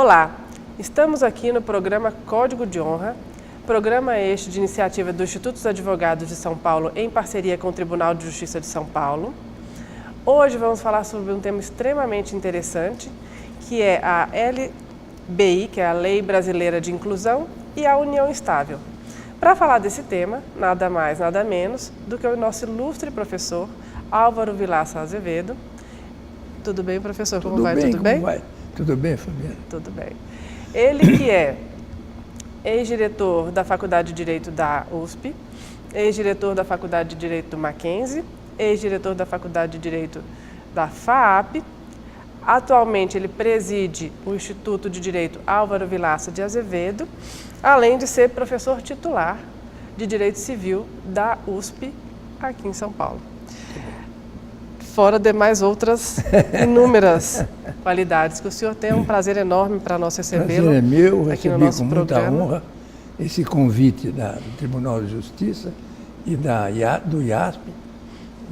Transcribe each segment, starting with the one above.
Olá, estamos aqui no programa Código de Honra, programa este de iniciativa do Instituto dos Advogados de São Paulo em parceria com o Tribunal de Justiça de São Paulo. Hoje vamos falar sobre um tema extremamente interessante, que é a LBI, que é a Lei Brasileira de Inclusão, e a União Estável. Para falar desse tema, nada mais, nada menos do que o nosso ilustre professor Álvaro Vilaça Azevedo. Tudo bem, professor? Como vai? Tudo bem? Vai? Tudo bem, Fabiana? Tudo bem. Ele que é ex-diretor da Faculdade de Direito da USP, ex-diretor da Faculdade de Direito do Mackenzie, ex-diretor da Faculdade de Direito da FAAP. Atualmente ele preside o Instituto de Direito Álvaro Vilaça de Azevedo, além de ser professor titular de Direito Civil da USP, aqui em São Paulo. Fora demais outras inúmeras qualidades que o senhor tem. É um prazer enorme para nós recebê-lo. Prazer é meu, aqui no recebi nosso com muita programa. honra esse convite do Tribunal de Justiça e do IASP,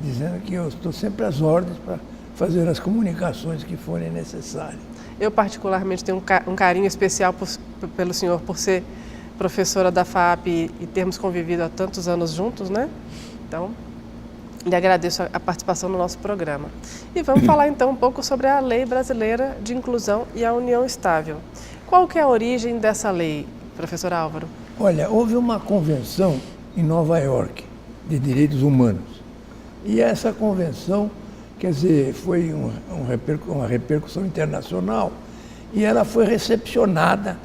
dizendo que eu estou sempre às ordens para fazer as comunicações que forem necessárias. Eu particularmente tenho um carinho especial pelo senhor, por ser professora da FAAP e termos convivido há tantos anos juntos, né? Então, lhe agradeço a participação no nosso programa. E vamos falar então um pouco sobre a Lei Brasileira de Inclusão e a União Estável. Qual que é a origem dessa lei, professor Álvaro? Olha, houve uma convenção em Nova York de direitos humanos. E essa convenção, quer dizer, foi uma repercussão internacional e ela foi recepcionada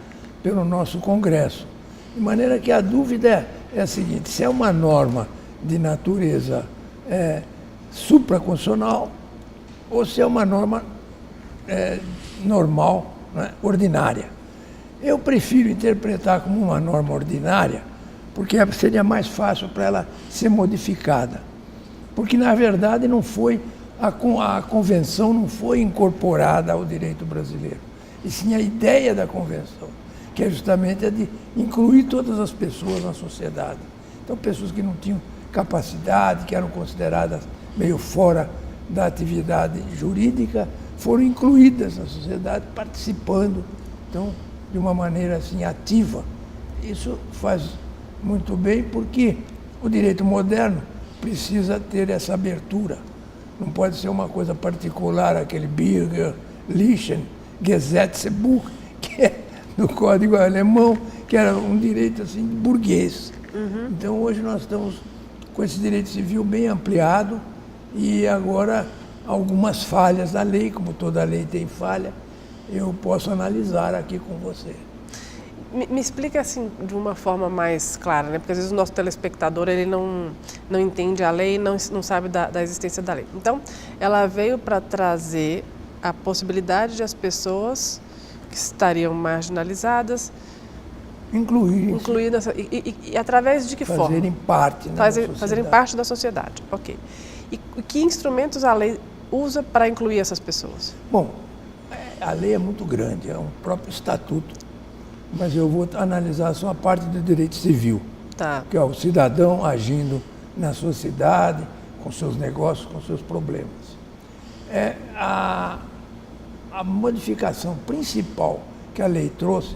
pelo nosso Congresso. De maneira que a dúvida é a seguinte: se é uma norma de natureza supraconstitucional ou se é uma norma normal, né, ordinária. Eu prefiro interpretar como uma norma ordinária, porque seria mais fácil para ela ser modificada. Porque, na verdade, a convenção não foi incorporada ao direito brasileiro. E sim a ideia da convenção, que é justamente a de incluir todas as pessoas na sociedade. Então, pessoas que não tinham capacidade, que eram consideradas meio fora da atividade jurídica, foram incluídas na sociedade, participando, então, de uma maneira assim ativa. Isso faz muito bem, porque o direito moderno precisa ter essa abertura. Não pode ser uma coisa particular, aquele Bürgerlichen Gesetzbuch, que é do Código Alemão, que era um direito assim burguês. Uhum. Então, hoje nós estamos com esse direito civil bem ampliado e agora algumas falhas da lei, como toda lei tem falha, eu posso analisar aqui com você. Me explica assim de uma forma mais clara, né? Porque às vezes o nosso telespectador ele não entende a lei, não sabe da existência da lei. Então, ela veio para trazer a possibilidade de as pessoas que estariam marginalizadas incluídas e através de que forma? Fazerem parte, né, fazerem parte da sociedade. Ok. E que instrumentos a lei usa para incluir essas pessoas? Bom, a lei é muito grande, é um próprio estatuto, mas eu vou analisar só a parte do direito civil, tá, que é o cidadão agindo na sociedade, com seus negócios, com seus problemas. A modificação principal que a lei trouxe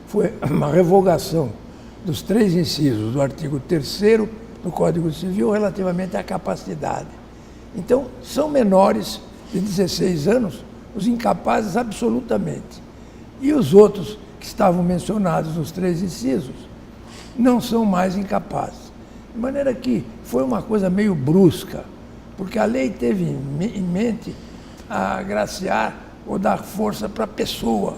foi uma revogação dos 3 incisos do artigo 3º do Código Civil relativamente à capacidade. Então, são menores de 16 anos os incapazes absolutamente. E os outros que estavam mencionados nos 3 incisos não são mais incapazes. De maneira que foi uma coisa meio brusca, porque a lei teve em mente agraciar ou dar força para a pessoa.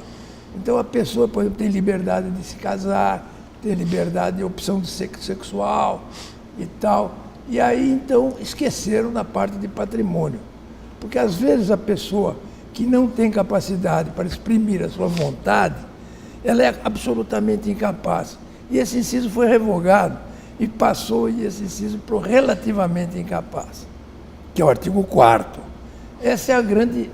Então a pessoa, por exemplo, tem liberdade de se casar, tem liberdade de opção de sexo sexual e tal. E aí então esqueceram da parte de patrimônio. Porque às vezes a pessoa que não tem capacidade para exprimir a sua vontade, ela é absolutamente incapaz. E esse inciso foi revogado e passou esse inciso para o relativamente incapaz, que é o artigo 4º. Esse é o grande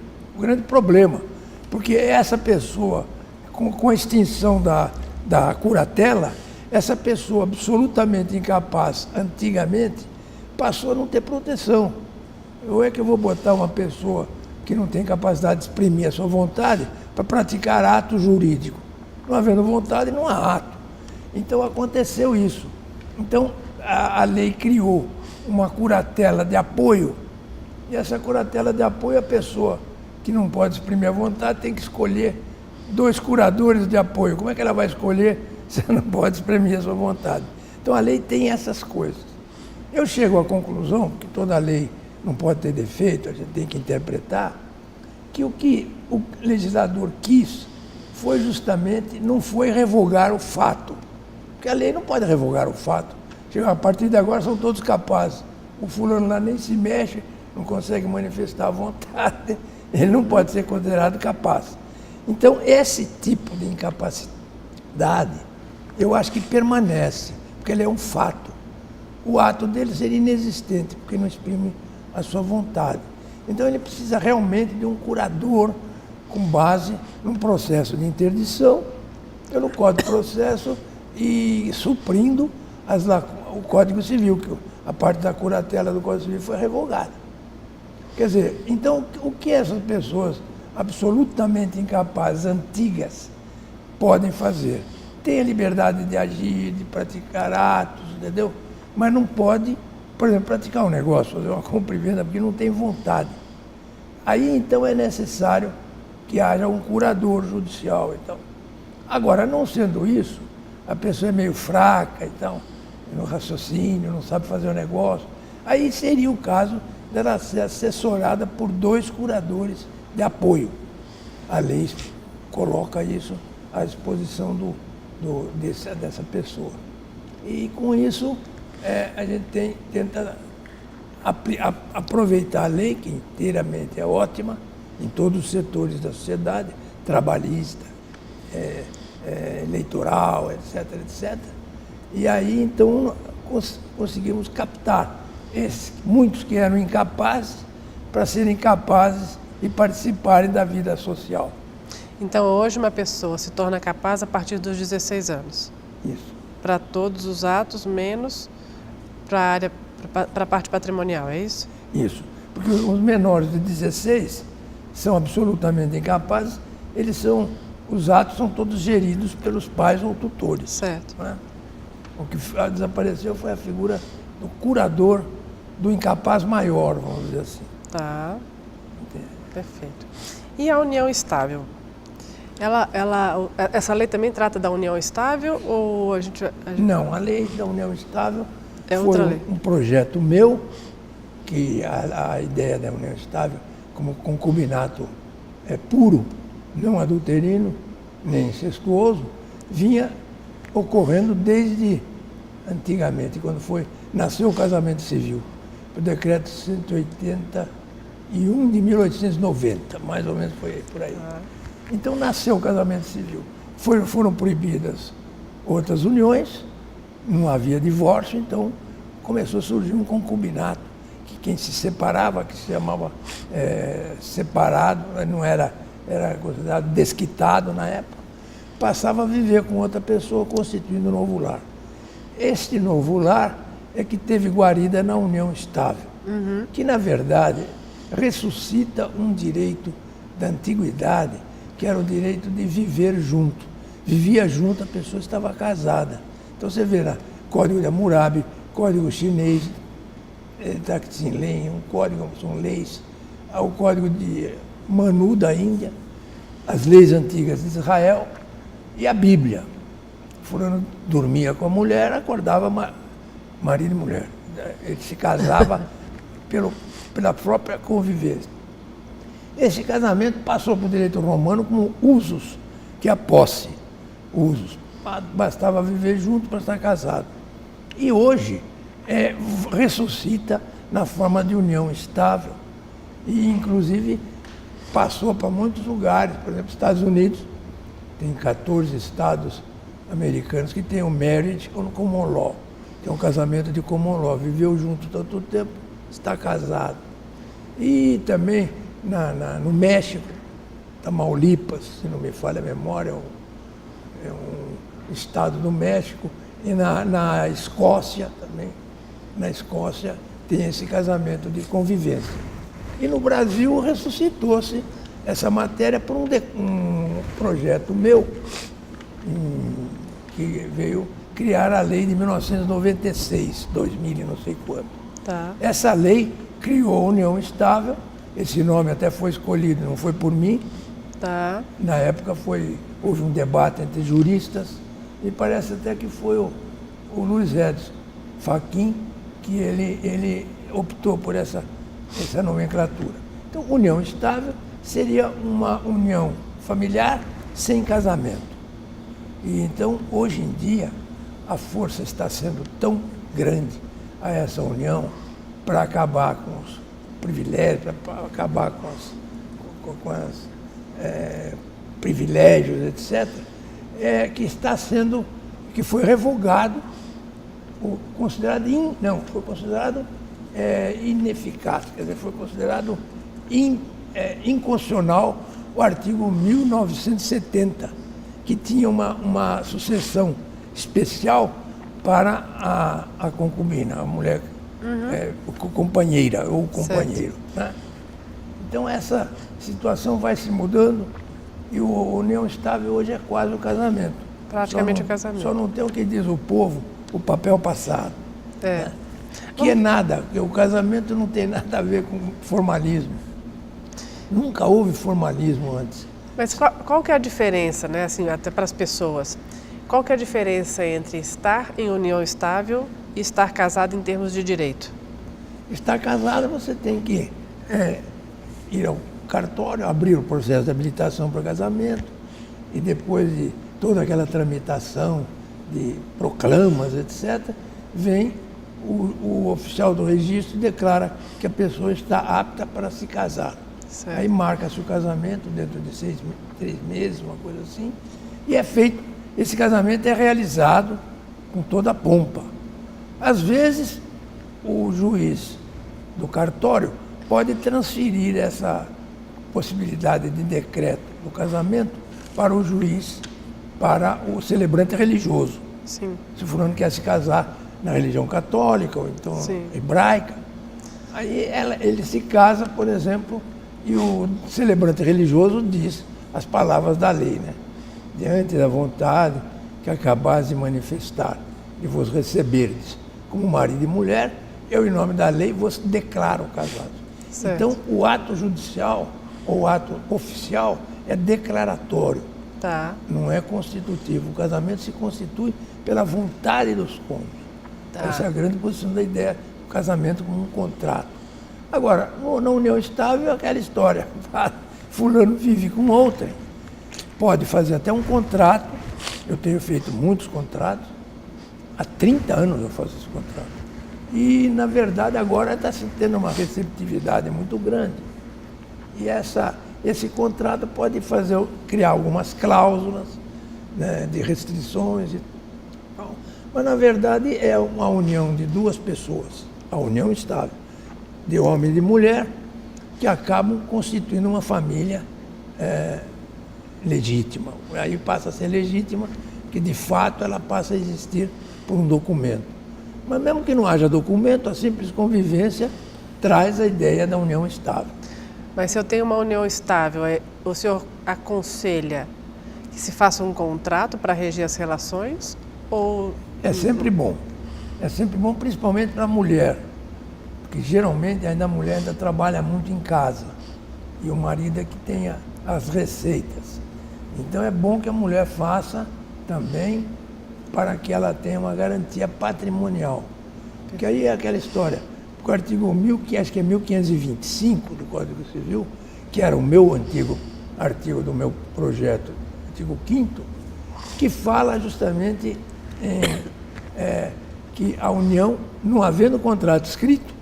problema, porque essa pessoa, com a extinção da curatela, essa pessoa absolutamente incapaz, antigamente, passou a não ter proteção. Ou é que eu vou botar uma pessoa que não tem capacidade de exprimir a sua vontade para praticar ato jurídico. Não havendo vontade, não há ato. Então aconteceu isso. Então a lei criou uma curatela de apoio, e essa curatela de apoio, a pessoa que não pode exprimir a vontade tem que escolher 2 curadores de apoio. Como é que ela vai escolher se ela não pode exprimir a sua vontade? Então a lei tem essas coisas. Eu chego à conclusão que toda lei não pode ter defeito, a gente tem que interpretar, que o legislador quis foi justamente, não foi revogar o fato, porque a lei não pode revogar o fato. Chega, a partir de agora são todos capazes. O fulano lá nem se mexe, não consegue manifestar a vontade, ele não pode ser considerado capaz. Então, esse tipo de incapacidade, eu acho que permanece, porque ele é um fato. O ato dele seria inexistente, porque não exprime a sua vontade. Então, ele precisa realmente de um curador com base num processo de interdição, pelo Código de Processo, e suprindo o Código Civil, que a parte da curatela do Código Civil foi revogada. Quer dizer, então, o que essas pessoas absolutamente incapazes, antigas, podem fazer? Tem a liberdade de agir, de praticar atos, entendeu? Mas não pode, por exemplo, praticar um negócio, fazer uma compra e venda, porque não tem vontade. Aí, então, é necessário que haja um curador judicial. Então. Agora, não sendo isso, a pessoa é meio fraca, então, no raciocínio, não sabe fazer o negócio. Aí seria o caso dela ser assessorada por 2 curadores de apoio. A lei coloca isso à disposição dessa pessoa. E com isso, a gente tenta aproveitar a lei, que inteiramente é ótima, em todos os setores da sociedade, trabalhista, eleitoral, etc, etc. E aí, então, conseguimos captar muitos que eram incapazes para serem capazes e participarem da vida social. Então, hoje uma pessoa se torna capaz a partir dos 16 anos? Isso. Para todos os atos, menos para a parte patrimonial, é isso? Isso. Porque os menores de 16 são absolutamente incapazes, os atos são todos geridos pelos pais ou tutores. Certo. Né? O que desapareceu foi a figura do curador do incapaz maior, vamos dizer assim. Tá. Perfeito. E a união estável? Essa lei também trata da união estável ou a gente... Não, a lei da união estável foi um projeto meu, que a ideia da união estável, como concubinato puro, não adulterino, nem incestuoso, vinha ocorrendo desde antigamente, quando nasceu o casamento civil, o decreto 181 de 1890, mais ou menos foi por aí. Então nasceu o casamento civil. Foram proibidas outras uniões, não havia divórcio, então começou a surgir um concubinato, que quem se separava, que se chamava separado, não era considerado desquitado na época, passava a viver com outra pessoa, constituindo um novo lar. Este novo lar é que teve guarida na união estável, que na verdade ressuscita um direito da antiguidade, que era o direito de viver junto. Vivia junto, a pessoa estava casada. Então você vê lá, Código de Hammurabi, Código Chinês, Taksin-Len, são leis, o Código de Manu da Índia, as leis antigas de Israel e a Bíblia. Fulano dormia com a mulher, acordava marido e mulher. Ele se casava pela própria convivência. Esse casamento passou para o direito romano como usos, que é a posse. Usos. Bastava viver junto para estar casado. E hoje ressuscita na forma de união estável. E, inclusive, passou para muitos lugares. Por exemplo, Estados Unidos, tem 14 estados americanos que têm o marriage ou common law. Tem um casamento de common law. Viveu junto tanto tempo, está casado. E também no México, Tamaulipas, se não me falha a memória, é um estado do México. E na Escócia também. Na Escócia tem esse casamento de convivência. E no Brasil ressuscitou-se essa matéria por um projeto meu, que veio criar a lei de 1996, 2000 e não sei quando. Tá. Essa lei criou a União Estável, esse nome até foi escolhido, não foi por mim. Tá. Na época houve um debate entre juristas, e parece até que foi o Luiz Edson Fachin que ele optou por essa nomenclatura. Então, união estável seria uma união familiar sem casamento. E então, hoje em dia, a força está sendo tão grande a essa união para acabar com os privilégios, para acabar com os privilégios, etc., que foi revogado, foi considerado ineficaz, quer dizer, foi considerado inconstitucional o artigo 1970, que tinha uma sucessão especial para a concubina, a mulher companheira ou companheiro. Né? Então essa situação vai se mudando e o união estável hoje é quase o casamento. Praticamente o casamento. Só não tem o que diz o povo, o papel passado. É. Né? Que é nada, porque o casamento não tem nada a ver com formalismo. Nunca houve formalismo antes. Mas qual que é a diferença, né, assim, até para as pessoas? Qual que é a diferença entre estar em união estável e estar casado em termos de direito? Estar casado, você tem que ir ao cartório, abrir o processo de habilitação para casamento, e depois de toda aquela tramitação de proclamas, etc., vem o oficial do registro e declara que a pessoa está apta para se casar. Certo. Aí marca-se o casamento dentro de 3 meses, uma coisa assim, e é feito. Esse casamento é realizado com toda a pompa. Às vezes, o juiz do cartório pode transferir essa possibilidade de decreto do casamento para o juiz, para o celebrante religioso. Sim. Se o fulano quer se casar na religião católica ou então hebraica, aí ele se casa, por exemplo, e o celebrante religioso diz as palavras da lei, né? Diante da vontade que acabais de manifestar e vos receberdes como marido e mulher, eu, em nome da lei, vos declaro casados. Certo. Então, o ato judicial ou o ato oficial é declaratório, Tá. não é constitutivo. O casamento se constitui pela vontade dos cônjuges. Tá. Essa é a grande posição da ideia do casamento como um contrato. Agora, na união estável é aquela história. Fulano vive com outra. Pode fazer até um contrato. Eu tenho feito muitos contratos. Há 30 anos eu faço esse contrato. E, na verdade, agora está se tendo uma receptividade muito grande. E esse contrato pode criar algumas cláusulas, né, de restrições e tal. Mas, na verdade, é uma união de duas pessoas, a união estável, de homem e de mulher, que acabam constituindo uma família legítima. Aí passa a ser legítima, que de fato ela passa a existir por um documento. Mas mesmo que não haja documento, a simples convivência traz a ideia da união estável. Mas se eu tenho uma união estável, o senhor aconselha que se faça um contrato para reger as relações? Ou... É sempre bom. É sempre bom, principalmente para a mulher. Porque geralmente ainda a mulher ainda trabalha muito em casa. E o marido é que tem as receitas. Então é bom que a mulher faça também para que ela tenha uma garantia patrimonial. Porque aí é aquela história. O artigo 1525 do Código Civil, que era o meu antigo artigo do meu projeto, artigo 5º, que fala justamente que a união, não havendo contrato escrito,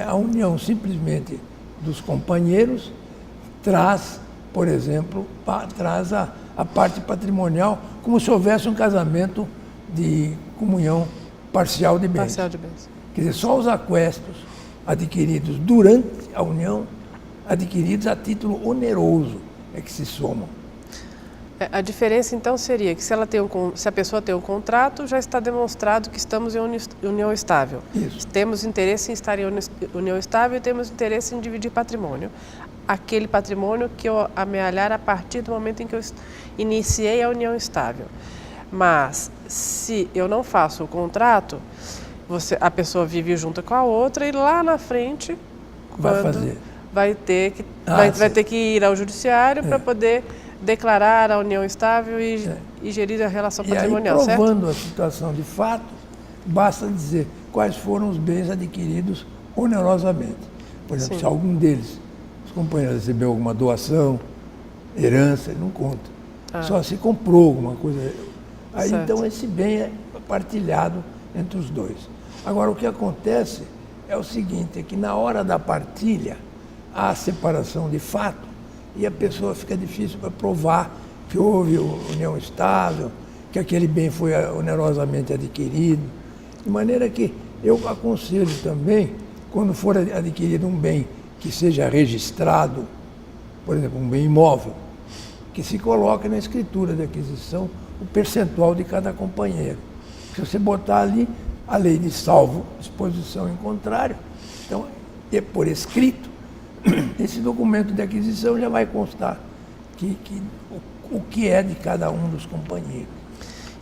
a união simplesmente dos companheiros traz, por exemplo, traz a parte patrimonial, como se houvesse um casamento de comunhão parcial de bens. Parcial de bens. Quer dizer, só os aquestos adquiridos durante a união, adquiridos a título oneroso, é que se somam. A diferença, então, seria que se a pessoa tem um contrato, já está demonstrado que estamos em união estável. Isso. Temos interesse em estar em união estável e temos interesse em dividir patrimônio. aquele patrimônio que eu amealhar a partir do momento em que eu iniciei a união estável. Mas, se eu não faço o contrato, a pessoa vive junto com a outra e lá na frente, vai ter que ir ao judiciário para poder declarar a união estável e gerir a relação patrimonial, certo? Provando certo? a situação de fato, basta dizer quais foram os bens adquiridos onerosamente. Por exemplo, se algum deles, os companheiros, recebeu alguma doação, herança, não conta. Só se comprou alguma coisa. Aí então esse bem é partilhado entre os dois. Agora, o que acontece é o seguinte, é que na hora da partilha, há separação de fato e a pessoa fica difícil para provar que houve união estável, que aquele bem foi onerosamente adquirido. De maneira que eu aconselho também, quando for adquirido um bem que seja registrado, por exemplo, um bem imóvel, que se coloque na escritura de aquisição o percentual de cada companheiro. Se você botar ali, a lei de salvo disposição em contrário, então, é por escrito, esse documento de aquisição já vai constar o que é de cada um dos companheiros.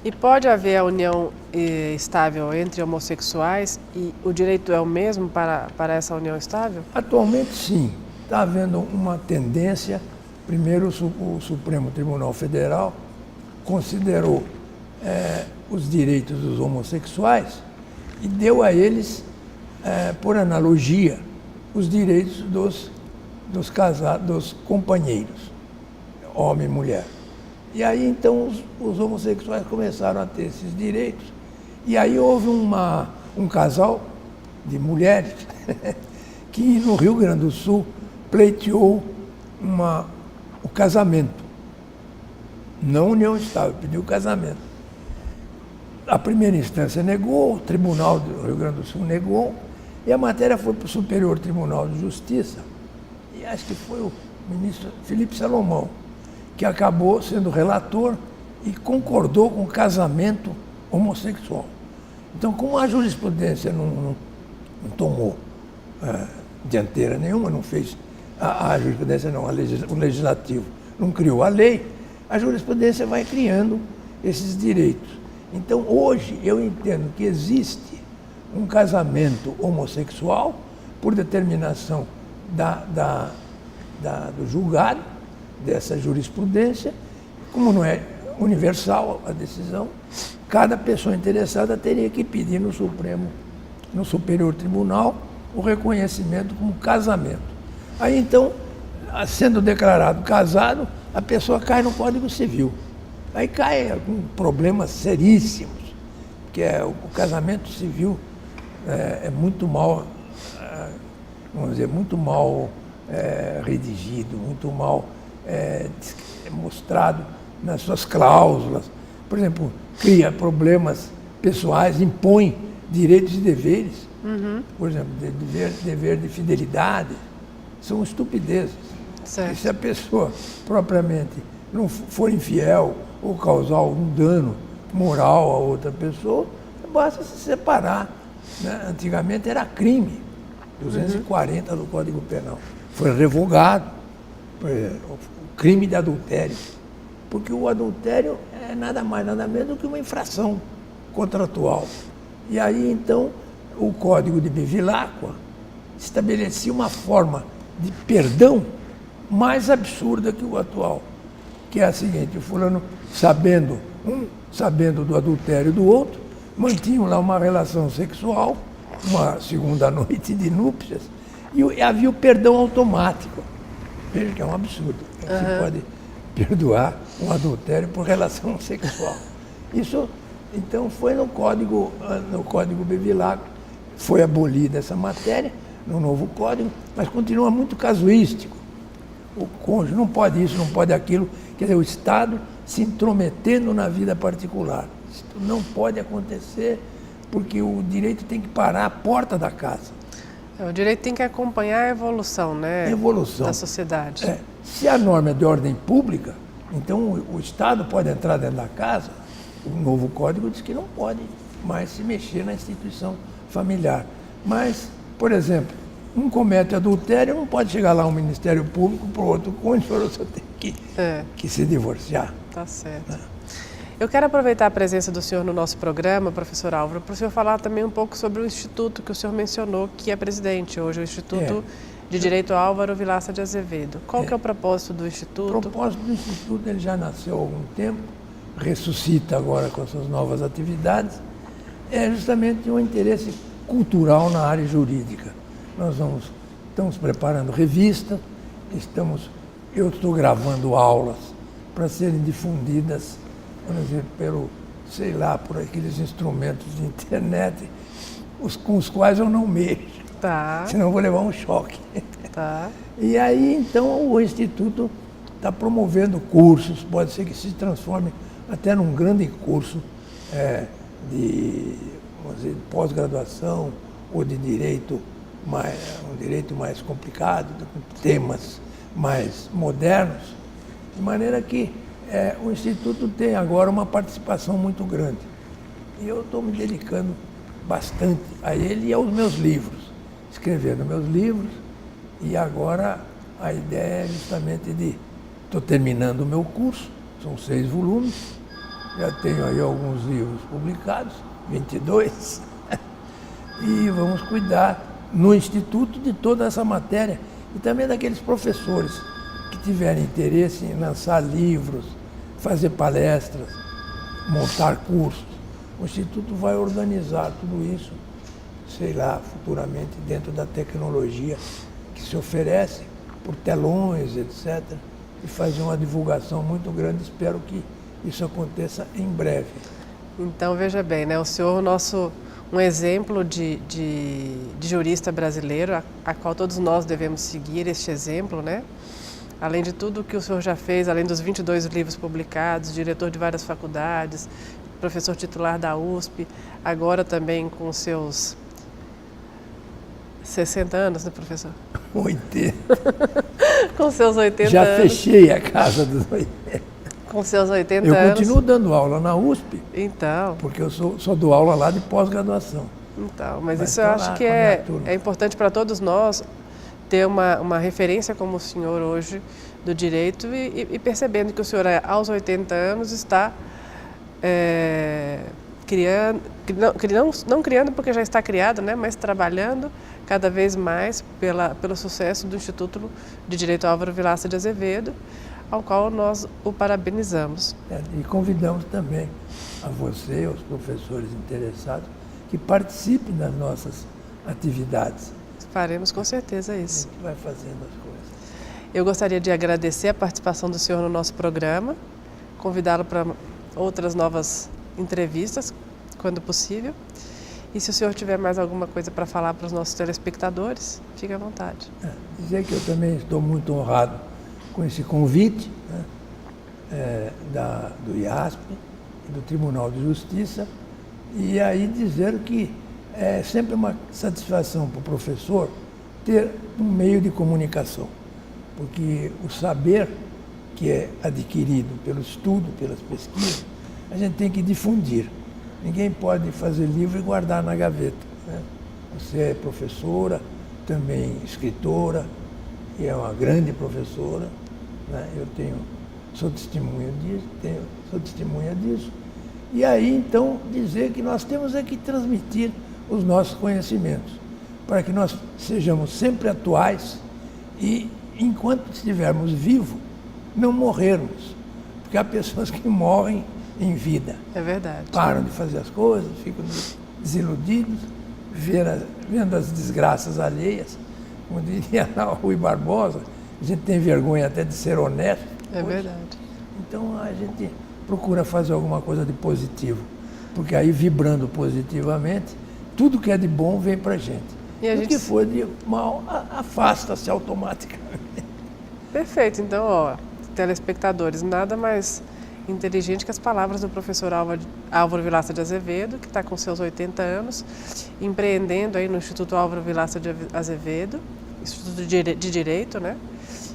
E pode haver a união estável entre homossexuais e o direito é o mesmo para essa união estável? Atualmente, sim. Está havendo uma tendência. Primeiro, o Supremo Tribunal Federal considerou os direitos dos homossexuais e deu a eles, por analogia, os direitos dos companheiros, homem e mulher. E aí, então, os homossexuais começaram a ter esses direitos. E aí houve um casal de mulheres que, no Rio Grande do Sul, pleiteou o casamento. Não união estável, pediu casamento. A primeira instância negou, o Tribunal do Rio Grande do Sul negou, e a matéria foi para o Superior Tribunal de Justiça, e acho que foi o ministro Felipe Salomão, que acabou sendo relator e concordou com o casamento homossexual. Então, como a jurisprudência não tomou dianteira nenhuma, não fez, a jurisprudência não, o legislativo não criou a lei, a jurisprudência vai criando esses direitos. Então, hoje, eu entendo que existe um casamento homossexual por determinação do julgado, dessa jurisprudência, como não é universal a decisão, cada pessoa interessada teria que pedir no Superior Tribunal, o reconhecimento como casamento. Aí, então, sendo declarado casado, a pessoa cai no Código Civil. Aí cai com problemas seríssimos, que o casamento civil é muito mal, vamos dizer, muito mal redigido, muito mal mostrado nas suas cláusulas. Por exemplo, cria problemas pessoais, impõe direitos e deveres. Por exemplo, dever de fidelidade. São estupidezes. E se a pessoa propriamente não for infiel ou causar algum dano moral a outra pessoa, basta se separar. Né? Antigamente era crime, 240 do Código Penal. Foi revogado, o crime de adultério, porque o adultério é nada mais, nada menos do que uma infração contratual. E aí, então, o Código de Bevilacqua estabelecia uma forma de perdão mais absurda que o atual, que é a seguinte: o fulano, sabendo do adultério do outro, mantinham lá uma relação sexual, uma segunda noite de núpcias, e havia o perdão automático. Veja que é um absurdo. Você pode perdoar um adultério por relação sexual. Isso, então, foi no Código Bevilacqua, foi abolida essa matéria no novo Código, mas continua muito casuístico. O cônjuge não pode isso, não pode aquilo, quer dizer, o Estado se intrometendo na vida particular. Isso não pode acontecer, porque o direito tem que parar à porta da casa. O direito tem que acompanhar a evolução, né? Da sociedade. Se a norma é de ordem pública, então o Estado pode entrar dentro da casa. O novo Código diz que não pode mais se mexer na instituição familiar. Mas, por exemplo, um comete adultério, não pode chegar lá um Ministério Público para o outro cônjuge, você tem que se divorciar. Tá certo. Eu quero aproveitar a presença do senhor no nosso programa, professor Álvaro, para o senhor falar também um pouco sobre o instituto que o senhor mencionou, que é presidente hoje, o Instituto de Direito Álvaro Vilaça de Azevedo. Qual que é o propósito do instituto? O propósito do instituto, ele já nasceu há algum tempo, ressuscita agora com as suas novas atividades, é justamente um interesse cultural na área jurídica. Nós estamos preparando revista, eu estou gravando aulas para serem difundidas, vamos dizer, por aqueles instrumentos de internet com os quais eu não mexo. Tá. Senão eu vou levar um choque. Tá. E aí, então, o Instituto está promovendo cursos, pode ser que se transforme até num grande curso de pós-graduação ou de direito, um direito mais complicado, com temas mais modernos, de maneira que o Instituto tem agora uma participação muito grande. E eu estou me dedicando bastante a ele e aos meus livros, escrevendo meus livros, e agora a ideia é justamente estou terminando o meu curso, são 6 volumes, já tenho aí alguns livros publicados, 22, e vamos cuidar no Instituto de toda essa matéria e também daqueles professores que tiverem interesse em lançar livros, fazer palestras, montar cursos. O Instituto vai organizar tudo isso, sei lá, futuramente dentro da tecnologia que se oferece, por telões, etc., e fazer uma divulgação muito grande. Espero que isso aconteça em breve. Então, veja bem, né? O senhor, um exemplo de jurista brasileiro, a qual todos nós devemos seguir este exemplo, né? Além de tudo que o senhor já fez, além dos 22 livros publicados, diretor de várias faculdades, professor titular da USP, agora também com seus 60 anos, né, professor? 80. Com seus 80 já anos. Já fechei a casa dos 80. Com seus 80 anos. Eu continuo dando aula na USP. Então. Porque eu só dou aula lá de pós-graduação. Então, mas isso eu acho que é importante para todos nós ter uma referência como o senhor hoje do direito e percebendo que o senhor aos 80 anos está criando, não criando porque já está criado, né, mas trabalhando cada vez mais pelo sucesso do Instituto de Direito Álvaro Vilaça de Azevedo, ao qual nós o parabenizamos. E convidamos também a você, aos professores interessados, que participem das nossas atividades. Faremos com certeza isso. A gente vai fazendo as coisas. Eu gostaria de agradecer a participação do senhor no nosso programa, convidá-lo para outras novas entrevistas, quando possível. E se o senhor tiver mais alguma coisa para falar para os nossos telespectadores, fique à vontade. Dizer que eu também estou muito honrado com esse convite, né, do IASP e do Tribunal de Justiça, e aí dizer que é sempre uma satisfação para o professor ter um meio de comunicação, porque o saber que é adquirido pelo estudo, pelas pesquisas, a gente tem que difundir. Ninguém pode fazer livro e guardar na gaveta, né? Você é professora, também escritora, e é uma grande professora, né? Sou testemunha disso. E aí, então, dizer que nós temos que transmitir os nossos conhecimentos, para que nós sejamos sempre atuais e, enquanto estivermos vivos, não morrermos. Porque há pessoas que morrem em vida. É verdade. Param de fazer as coisas, ficam desiludidos, vendo as desgraças alheias. Como diria lá o Rui Barbosa, a gente tem vergonha até de ser honesto. É verdade. Então a gente procura fazer alguma coisa de positivo, porque aí, vibrando positivamente, tudo que é de bom vem pra gente. E o que for de mal afasta-se automaticamente. Perfeito. Então, telespectadores, nada mais inteligente que as palavras do professor Álvaro Vilaça de Azevedo, que está com seus 80 anos, empreendendo aí no Instituto Álvaro Vilaça de Azevedo, Instituto de Direito, né?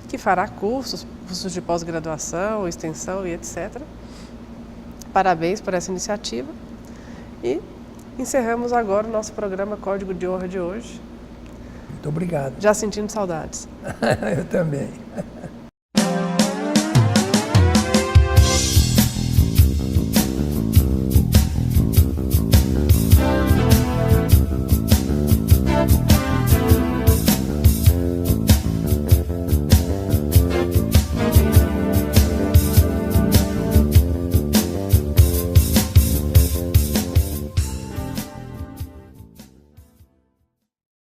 Que fará cursos de pós-graduação, extensão e etc. Parabéns por essa iniciativa. E encerramos agora o nosso programa Código de Honra de hoje. Muito obrigado. Já sentindo saudades. Eu também.